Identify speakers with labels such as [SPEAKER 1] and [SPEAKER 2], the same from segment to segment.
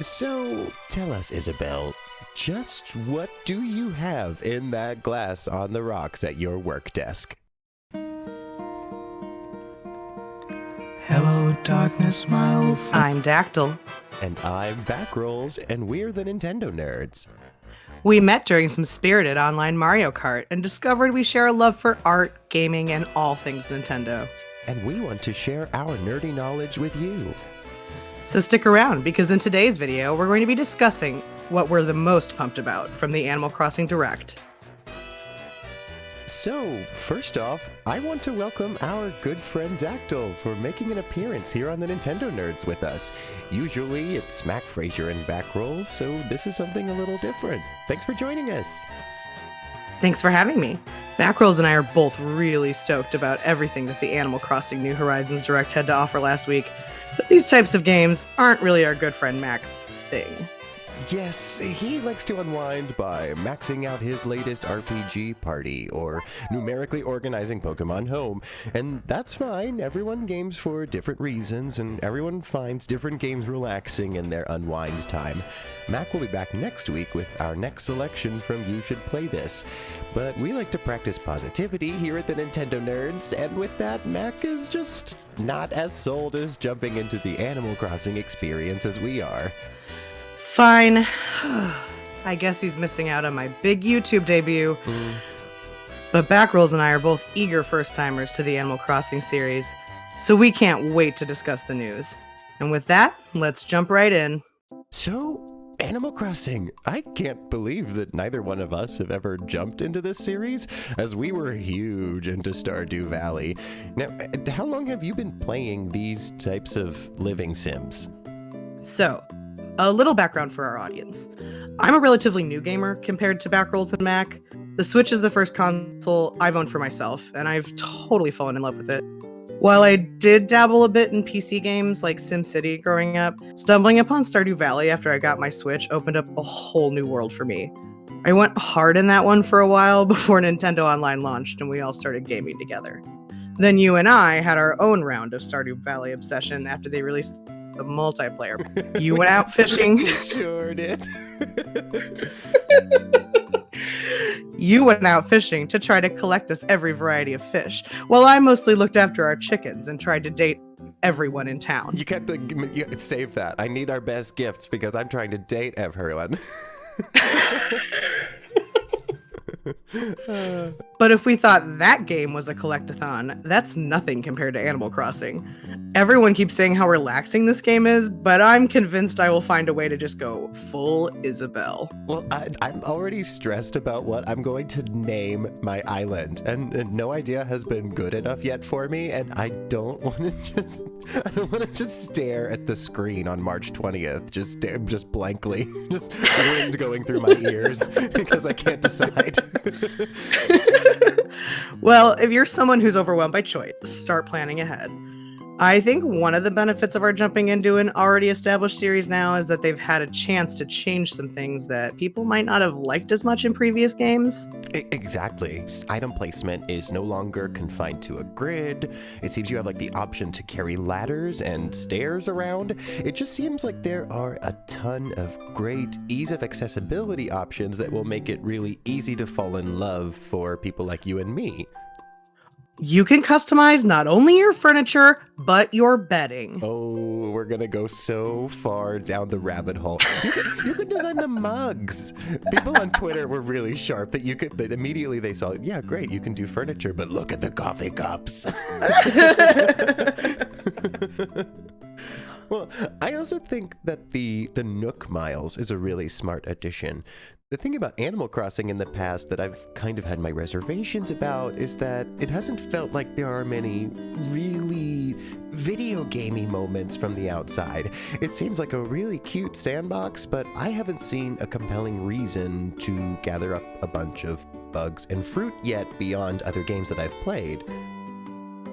[SPEAKER 1] So, tell us, Isabel, just what do you have in that glass on the rocks at your work desk?
[SPEAKER 2] Hello, darkness, my old friend.
[SPEAKER 3] I'm Dactyl.
[SPEAKER 1] And I'm Backrolls, and we're the Nintendo Nerds.
[SPEAKER 3] We met during some spirited online Mario Kart and discovered we share a love for art, gaming, and all things Nintendo.
[SPEAKER 1] And we want to share our nerdy knowledge with you.
[SPEAKER 3] So stick around, because in today's video, we're going to be discussing what we're the most pumped about from the Animal Crossing Direct.
[SPEAKER 1] So, first off, I want to welcome our good friend Dactyl for making an appearance here on the Nintendo Nerds with us. Usually it's Mac Frazier and Backrolls, so this is something a little different. Thanks for joining us.
[SPEAKER 3] Thanks for having me. Backrolls and I are both really stoked about everything that the Animal Crossing New Horizons Direct had to offer last week, but these types of games aren't really our good friend Mac's thing.
[SPEAKER 1] Yes, he likes to unwind by maxing out his latest RPG party or numerically organizing Pokemon Home. And that's fine. Everyone games for different reasons, and everyone finds different games relaxing in their unwind time. Mac will be back next week with our next selection from You Should Play This. But we like to practice positivity here at the Nintendo Nerds, and with that, Mac is just not as sold as jumping into the Animal Crossing experience as we are.
[SPEAKER 3] Fine. I guess he's missing out on my big YouTube debut. But Backrolls and I are both eager first-timers to the Animal Crossing series, so we can't wait to discuss the news. And with that, let's jump right in.
[SPEAKER 1] So, Animal Crossing. I can't believe that neither one of us have ever jumped into this series, as we were huge into Stardew Valley. Now, how long have you been playing these types of living sims?
[SPEAKER 3] So, a little background for our audience. I'm a relatively new gamer compared to Backrolls and Mac. The Switch is the first console I've owned for myself, and I've totally fallen in love with it. While I did dabble a bit in PC games like SimCity growing up, stumbling upon Stardew Valley after I got my Switch opened up a whole new world for me. I went hard in that one for a while before Nintendo Online launched and we all started gaming together. Then you and I had our own round of Stardew Valley obsession after they released the multiplayer. You went out fishing.
[SPEAKER 1] Sure did.
[SPEAKER 3] You went out fishing to try to collect us every variety of fish, while I mostly looked after our chickens and tried to date everyone in town.
[SPEAKER 1] You kept to save that. I need our best gifts because I'm trying to date everyone.
[SPEAKER 3] But if we thought that game was a collect-a-thon, that's nothing compared to Animal Crossing. Everyone keeps saying how relaxing this game is, but I'm convinced I will find a way to just go full Isabel.
[SPEAKER 1] Well, I'm already stressed about what I'm going to name my island, and no idea has been good enough yet for me, and I don't want to just stare at the screen on March 20th, just blankly, just wind going through my ears because I can't decide.
[SPEAKER 3] Well, if you're someone who's overwhelmed by choice, start planning ahead. I think one of the benefits of our jumping into an already established series now is that they've had a chance to change some things that people might not have liked as much in previous games.
[SPEAKER 1] Exactly. Item placement is no longer confined to a grid. It seems you have the option to carry ladders and stairs around. It just seems like there are a ton of great ease of accessibility options that will make it really easy to fall in love for people like you and me.
[SPEAKER 3] You can customize not only your furniture, but your bedding.
[SPEAKER 1] Oh, we're gonna go so far down the rabbit hole. You could design the mugs. People on Twitter were really sharp that immediately they saw, yeah, great, you can do furniture, but look at the coffee cups. Well, I also think that the Nook Miles is a really smart addition. The thing about Animal Crossing in the past that I've kind of had my reservations about is that it hasn't felt like there are many really video gamey moments from the outside. It seems like a really cute sandbox, but I haven't seen a compelling reason to gather up a bunch of bugs and fruit yet beyond other games that I've played.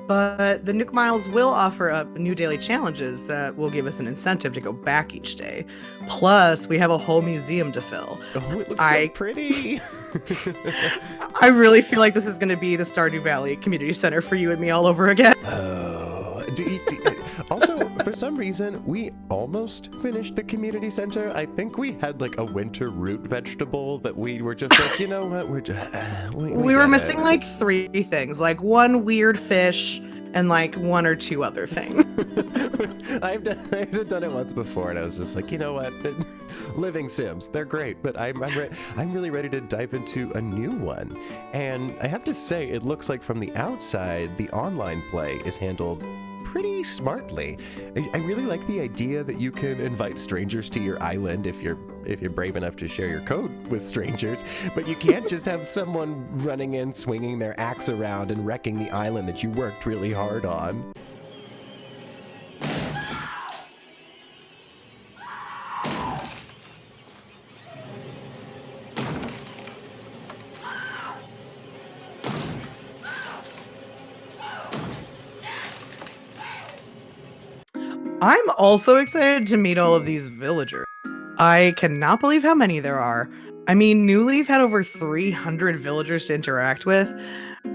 [SPEAKER 3] But the Nook Miles will offer up new daily challenges that will give us an incentive to go back each day. Plus, we have a whole museum to fill.
[SPEAKER 1] Oh, it looks so pretty.
[SPEAKER 3] I really feel like this is going to be the Stardew Valley Community Center for you and me all over again.
[SPEAKER 1] Oh. Also, for for some reason, we almost finished the community center. I think we had like a winter root vegetable that we were just like, you know what, we're just...
[SPEAKER 3] we were missing like 3 things, like 1 weird fish and like 1 or 2 other things.
[SPEAKER 1] I've done it once before, and I was just like, you know what, living sims, they're great, but I'm really ready to dive into a new one. And I have to say, it looks like from the outside, the online play is handled pretty smartly. I really like the idea that you can invite strangers to your island if you're brave enough to share your code with strangers, but you can't just have someone running in, swinging their axe around and wrecking the island that you worked really hard on.
[SPEAKER 3] I'm also excited to meet all of these villagers. I cannot believe how many there are. I mean, New Leaf had over 300 villagers to interact with.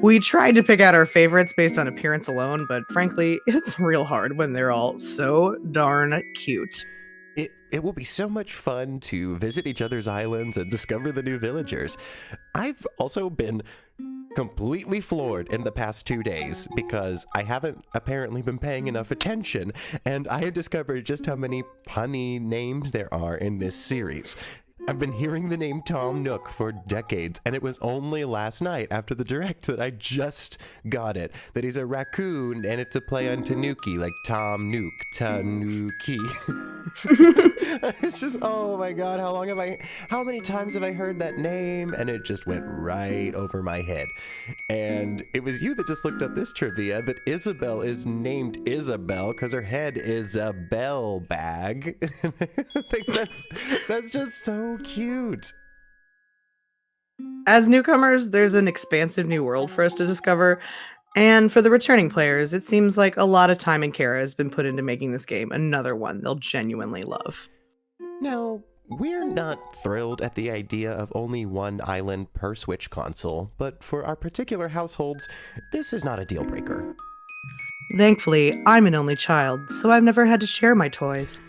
[SPEAKER 3] We tried to pick out our favorites based on appearance alone, but frankly, it's real hard when they're all so darn cute.
[SPEAKER 1] It will be so much fun to visit each other's islands and discover the new villagers. I've also been completely floored in the past 2 days because I haven't apparently been paying enough attention, and I had discovered just how many punny names there are in this series. I've been hearing the name Tom Nook for decades, and it was only last night after the direct that I just got it, that he's a raccoon and it's a play on Tanuki, like Tom Nook, Tanuki. It's just, oh my god, how many times have I heard that name? And it just went right over my head. And it was you that just looked up this trivia, that Isabel is named Isabel because her head is a bell bag. I think that's just so cute.
[SPEAKER 3] As newcomers, there's an expansive new world for us to discover, and for the returning players, it seems like a lot of time and care has been put into making this game another one they'll genuinely love.
[SPEAKER 1] Now, we're not thrilled at the idea of only one island per Switch console, but for our particular households, this is not a deal breaker.
[SPEAKER 3] Thankfully, I'm an only child, so I've never had to share my toys.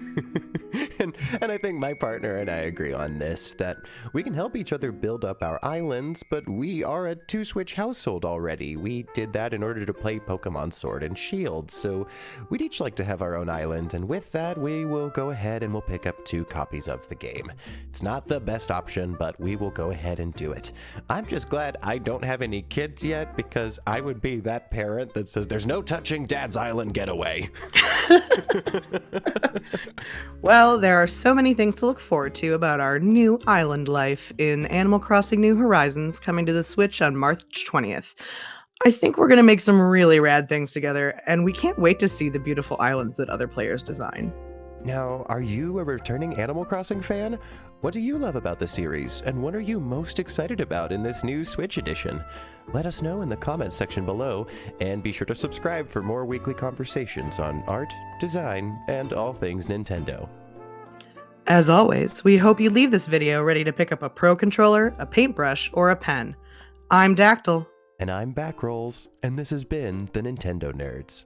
[SPEAKER 1] And I think my partner and I agree on this, that we can help each other build up our islands, but we are a 2-Switch household already. We did that in order to play Pokemon Sword and Shield, so we'd each like to have our own island, and with that, we will go ahead and we'll pick up 2 copies of the game. It's not the best option, but we will go ahead and do it. I'm just glad I don't have any kids yet, because I would be that parent that says, there's no touching Dad's Island Getaway.
[SPEAKER 3] Well, there are so many things to look forward to about our new island life in Animal Crossing New Horizons coming to the Switch on March 20th. I think we're going to make some really rad things together, and we can't wait to see the beautiful islands that other players design.
[SPEAKER 1] Now, are you a returning Animal Crossing fan? What do you love about the series, and what are you most excited about in this new Switch edition? Let us know in the comments section below, and be sure to subscribe for more weekly conversations on art, design, and all things Nintendo.
[SPEAKER 3] As always, we hope you leave this video ready to pick up a Pro Controller, a paintbrush, or a pen. I'm Dactyl.
[SPEAKER 1] And I'm Backrolls, and this has been the Nintendo Nerds.